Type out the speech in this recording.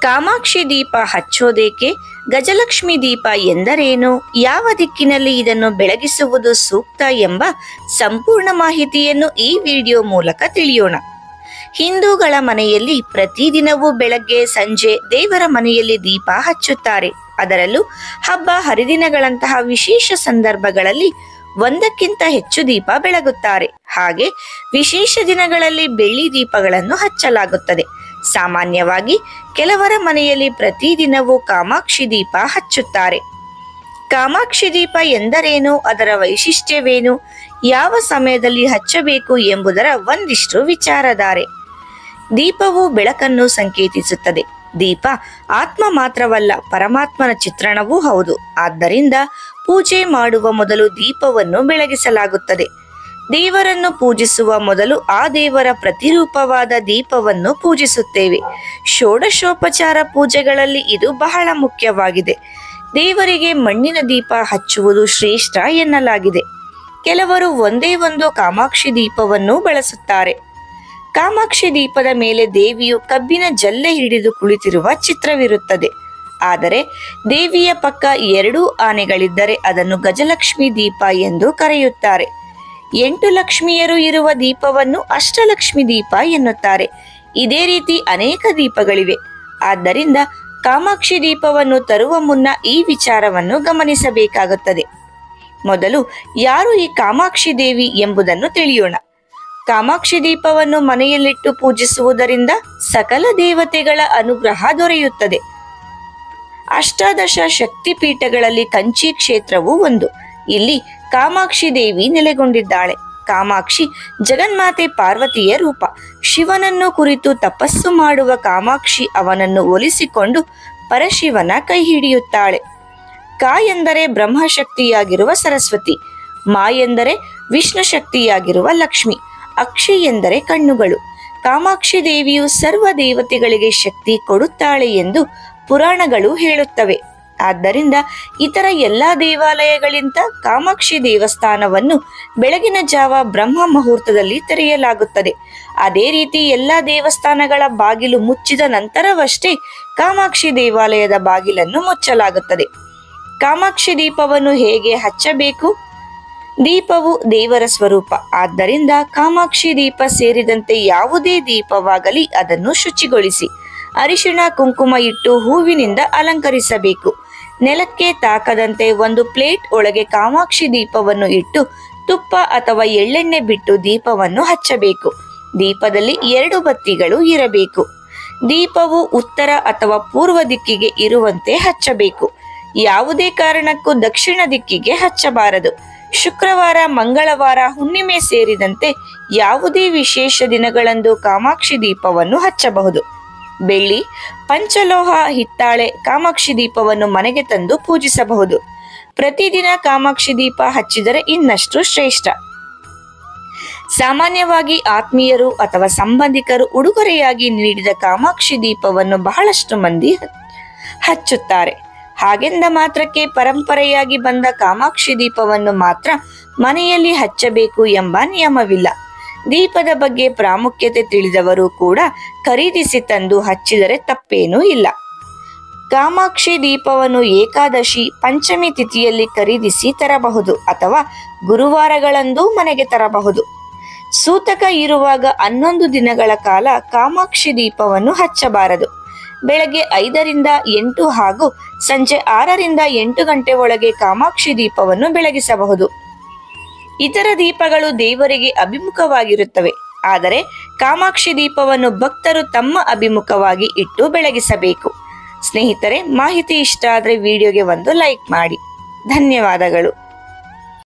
ಕಾಮಾಕ್ಷಿ ದೀಪ ಹಚ್ಚೋದೇಕೆ? ಗಜಲಕ್ಷ್ಮಿ ದೀಪ ಎಂದರೇನು? ಯಾವ ದಿಕ್ಕಿನಲ್ಲಿ ಇದನ್ನು ಬೆಳಗಿಸುವುದು ಸೂಕ್ತ ಎಂಬ ಸಂಪೂರ್ಣ ಮಾಹಿತಿಯನ್ನು ಈ ವಿಡಿಯೋ ಮೂಲಕ ತಿಳಿಯೋಣ. ಹಿಂದೂಗಳ ಮನೆಯಲ್ಲಿ ಪ್ರತಿದಿನವೂ ಬೆಳಗ್ಗೆ ಸಂಜೆ ದೇವರ ಮನೆಯಲ್ಲಿ ದೀಪ ಹಚ್ಚುತ್ತಾರೆ. ಅದರಲ್ಲೂ ಹಬ್ಬ ಹರಿದಿನಗಳಂತಹ ವಿಶೇಷ ಸಂದರ್ಭಗಳಲ್ಲಿ ಒಂದಕ್ಕಿಂತ ಹೆಚ್ಚು ದೀಪ ಬೆಳಗುತ್ತಾರೆ. ಹಾಗೆ ವಿಶೇಷ ದಿನಗಳಲ್ಲಿ ಬೆಳ್ಳಿ ದೀಪಗಳನ್ನು ಹಚ್ಚಲಾಗುತ್ತದೆ. ಸಾಮಾನ್ಯವಾಗಿ ಕೆಲವರ ಮನೆಯಲ್ಲಿ ಪ್ರತಿದಿನವೂ ಕಾಮಾಕ್ಷಿ ದೀಪ ಹಚ್ಚುತ್ತಾರೆ. ಕಾಮಾಕ್ಷಿ ದೀಪ ಎಂದರೇನು? ಅದರ ವೈಶಿಷ್ಟ್ಯವೇನು? ಯಾವ ಸಮಯದಲ್ಲಿ ಹಚ್ಚಬೇಕು ಎಂಬುದರ ಒಂದಿಷ್ಟು ವಿಚಾರಧಾರೆ. ದೀಪವು ಬೆಳಕನ್ನು ಸಂಕೇತಿಸುತ್ತದೆ. ದೀಪ ಆತ್ಮ ಮಾತ್ರವಲ್ಲ, ಪರಮಾತ್ಮನ ಚಿತ್ರಣವೂ ಹೌದು. ಆದ್ದರಿಂದ ಪೂಜೆ ಮಾಡುವ ಮೊದಲು ದೀಪವನ್ನು ಬೆಳಗಿಸಲಾಗುತ್ತದೆ. ದೇವರನ್ನು ಪೂಜಿಸುವ ಮೊದಲು ಆ ದೇವರ ಪ್ರತಿರೂಪವಾದ ದೀಪವನ್ನು ಪೂಜಿಸುತ್ತೇವೆ. ಷೋಡಶೋಪಚಾರ ಪೂಜೆಗಳಲ್ಲಿ ಇದು ಬಹಳ ಮುಖ್ಯವಾಗಿದೆ. ದೇವರಿಗೆ ಮಣ್ಣಿನ ದೀಪ ಹಚ್ಚುವುದು ಶ್ರೇಷ್ಠ ಎನ್ನಲಾಗಿದೆ. ಕೆಲವರು ಒಂದೇ ಒಂದು ಕಾಮಾಕ್ಷಿ ದೀಪವನ್ನು ಬಳಸುತ್ತಾರೆ. ಕಾಮಾಕ್ಷಿ ದೀಪದ ಮೇಲೆ ದೇವಿಯು ಕಬ್ಬಿನ ಜಲ್ಲೆ ಹಿಡಿದು ಕುಳಿತಿರುವ ಚಿತ್ರವಿರುತ್ತದೆ. ಆದರೆ ದೇವಿಯ ಪಕ್ಕ 2 ಆನೆಗಳಿದ್ದರೆ ಅದನ್ನು ಗಜಲಕ್ಷ್ಮಿ ದೀಪ ಎಂದು ಕರೆಯುತ್ತಾರೆ. 8 ಲಕ್ಷ್ಮಿಯರು ಇರುವ ದೀಪವನ್ನು ಅಷ್ಟಲಕ್ಷ್ಮಿ ದೀಪ ಎನ್ನುತ್ತಾರೆ. ಇದೇ ರೀತಿ ಅನೇಕ ದೀಪಗಳಿವೆ. ಆದ್ದರಿಂದ ಕಾಮಾಕ್ಷಿ ದೀಪವನ್ನು ತರುವ ಮುನ್ನ ಈ ವಿಚಾರವನ್ನು ಗಮನಿಸಬೇಕಾಗುತ್ತದೆ. ಮೊದಲು ಯಾರು ಈ ಕಾಮಾಕ್ಷಿ ದೇವಿ ಎಂಬುದನ್ನು ತಿಳಿಯೋಣ. ಕಾಮಾಕ್ಷಿ ದೀಪವನ್ನು ಮನೆಯಲ್ಲಿಟ್ಟು ಪೂಜಿಸುವುದರಿಂದ ಸಕಲ ದೇವತೆಗಳ ಅನುಗ್ರಹ ದೊರೆಯುತ್ತದೆ. ಅಷ್ಟಾದಶ ಶಕ್ತಿ ಪೀಠಗಳಲ್ಲಿ ಕಂಚಿ ಕ್ಷೇತ್ರವು ಒಂದು. ಇಲ್ಲಿ ಕಾಮಾಕ್ಷಿ ದೇವಿ ನೆಲೆಗೊಂಡಿದ್ದಾಳೆ. ಕಾಮಾಕ್ಷಿ ಜಗನ್ಮಾತೆ ಪಾರ್ವತಿಯ ರೂಪ. ಶಿವನನ್ನು ಕುರಿತು ತಪಸ್ಸು ಮಾಡುವ ಕಾಮಾಕ್ಷಿ ಅವನನ್ನು ಒಲಿಸಿಕೊಂಡು ಪರಶಿವನ ಕೈ ಹಿಡಿಯುತ್ತಾಳೆ. ಕಾ ಎಂದರೆ ಬ್ರಹ್ಮಶಕ್ತಿಯಾಗಿರುವ ಸರಸ್ವತಿ, ಮಾ ಎಂದರೆ ವಿಷ್ಣು ಶಕ್ತಿಯಾಗಿರುವ ಲಕ್ಷ್ಮಿ, ಅಕ್ಷಿ ಎಂದರೆ ಕಣ್ಣುಗಳು. ಕಾಮಾಕ್ಷಿ ದೇವಿಯು ಸರ್ವ ದೇವತೆಗಳಿಗೆ ಶಕ್ತಿ ಕೊಡುತ್ತಾಳೆ ಎಂದು ಪುರಾಣಗಳು ಹೇಳುತ್ತವೆ. ಆದ್ದರಿಂದ ಇತರ ಎಲ್ಲಾ ದೇವಾಲಯಗಳಿಂದ ಕಾಮಾಕ್ಷಿ ದೇವಸ್ಥಾನವನ್ನು ಬೆಳಗಿನ ಜಾವ ಬ್ರಹ್ಮ ಮುಹೂರ್ತದಲ್ಲಿ ತೆರೆಯಲಾಗುತ್ತದೆ. ಅದೇ ರೀತಿ ಎಲ್ಲಾ ದೇವಸ್ಥಾನಗಳ ಬಾಗಿಲು ಮುಚ್ಚಿದ ನಂತರವಷ್ಟೇ ಕಾಮಾಕ್ಷಿ ದೇವಾಲಯದ ಬಾಗಿಲನ್ನು ಮುಚ್ಚಲಾಗುತ್ತದೆ. ಕಾಮಾಕ್ಷಿ ದೀಪವನ್ನು ಹೇಗೆ ಹಚ್ಚಬೇಕು? ದೀಪವು ದೇವರ ಸ್ವರೂಪ. ಆದ್ದರಿಂದ ಕಾಮಾಕ್ಷಿ ದೀಪ ಸೇರಿದಂತೆ ಯಾವುದೇ ದೀಪವಾಗಲಿ ಅದನ್ನು ಶುಚಿಗೊಳಿಸಿ ಅರಿಶಿಣ ಕುಂಕುಮ ಇಟ್ಟು ಹೂವಿನಿಂದ ಅಲಂಕರಿಸಬೇಕು. ನೆಲಕ್ಕೆ ತಾಕದಂತೆ ಒಂದು ಪ್ಲೇಟ್ ಒಳಗೆ ಕಾಮಾಕ್ಷಿ ದೀಪವನ್ನು ಇಟ್ಟು ತುಪ್ಪ ಅಥವಾ ಎಳ್ಳೆಣ್ಣೆ ಬಿಟ್ಟು ದೀಪವನ್ನು ಹಚ್ಚಬೇಕು. ದೀಪದಲ್ಲಿ 2 ಬತ್ತಿಗಳು ಇರಬೇಕು. ದೀಪವು ಉತ್ತರ ಅಥವಾ ಪೂರ್ವ ದಿಕ್ಕಿಗೆ ಇರುವಂತೆ ಹಚ್ಚಬೇಕು. ಯಾವುದೇ ಕಾರಣಕ್ಕೂ ದಕ್ಷಿಣ ದಿಕ್ಕಿಗೆ ಹಚ್ಚಬಾರದು. ಶುಕ್ರವಾರ, ಮಂಗಳವಾರ, ಹುಣ್ಣಿಮೆ ಸೇರಿದಂತೆ ಯಾವುದೇ ವಿಶೇಷ ದಿನಗಳಂದು ಕಾಮಾಕ್ಷಿ ದೀಪವನ್ನು ಹಚ್ಚಬಹುದು. ಬೆಳ್ಳಿ, ಪಂಚಲೋಹ, ಹಿತ್ತಾಳೆ ಕಾಮಾಕ್ಷಿ ದೀಪವನ್ನು ಮನೆಗೆ ತಂದು ಪೂಜಿಸಬಹುದು. ಪ್ರತಿದಿನ ಕಾಮಾಕ್ಷಿ ದೀಪ ಹಚ್ಚಿದರೆ ಇನ್ನಷ್ಟು ಶ್ರೇಷ್ಠ. ಸಾಮಾನ್ಯವಾಗಿ ಆತ್ಮೀಯರು ಅಥವಾ ಸಂಬಂಧಿಕರು ಉಡುಗೊರೆಯಾಗಿ ನೀಡಿದ ಕಾಮಾಕ್ಷಿ ದೀಪವನ್ನು ಬಹಳಷ್ಟು ಮಂದಿ ಹಚ್ಚುತ್ತಾರೆ. ಹಾಗೆಂದ ಮಾತ್ರಕ್ಕೆ ಪರಂಪರೆಯಾಗಿ ಬಂದ ಕಾಮಾಕ್ಷಿ ದೀಪವನ್ನು ಮಾತ್ರ ಮನೆಯಲ್ಲಿ ಹಚ್ಚಬೇಕು ಎಂಬ ನಿಯಮವಿಲ್ಲ. ದೀಪದ ಬಗ್ಗೆ ಪ್ರಾಮುಖ್ಯತೆ ತಿಳಿದವರು ಕೂಡ ಖರೀದಿಸಿ ತಂದು ಹಚ್ಚಿದರೆ ತಪ್ಪೇನೂ ಇಲ್ಲ. ಕಾಮಾಕ್ಷಿ ದೀಪವನ್ನು ಏಕಾದಶಿ, ಪಂಚಮಿ ತಿಥಿಯಲ್ಲಿ ಖರೀದಿಸಿ ತರಬಹುದು ಅಥವಾ ಗುರುವಾರಗಳಂದು ಮನೆಗೆ ತರಬಹುದು. ಸೂತಕ ಇರುವಾಗ 11 ದಿನಗಳ ಕಾಲ ಕಾಮಾಕ್ಷಿ ದೀಪವನ್ನು ಹಚ್ಚಬಾರದು. ಬೆಳಗ್ಗೆ 5 ರಿಂದ 8 ಹಾಗೂ ಸಂಜೆ 6 ರಿಂದ 8 ಗಂಟೆ ಒಳಗೆ ಕಾಮಾಕ್ಷಿ ದೀಪವನ್ನು ಬೆಳಗಿಸಬಹುದು. ಇತರ ದೀಪಗಳು ದೇವರಿಗೆ ಅಭಿಮುಖವಾಗಿರುತ್ತವೆ. ಆದರೆ ಕಾಮಾಕ್ಷಿ ದೀಪವನ್ನು ಭಕ್ತರು ತಮ್ಮ ಅಭಿಮುಖವಾಗಿ ಇಟ್ಟು ಬೆಳಗಿಸಬೇಕು. ಸ್ನೇಹಿತರೆ, ಮಾಹಿತಿ ಇಷ್ಟ ಆದರೆ ವಿಡಿಯೋಗೆ ಒಂದು ಲೈಕ್ ಮಾಡಿ. ಧನ್ಯವಾದಗಳು.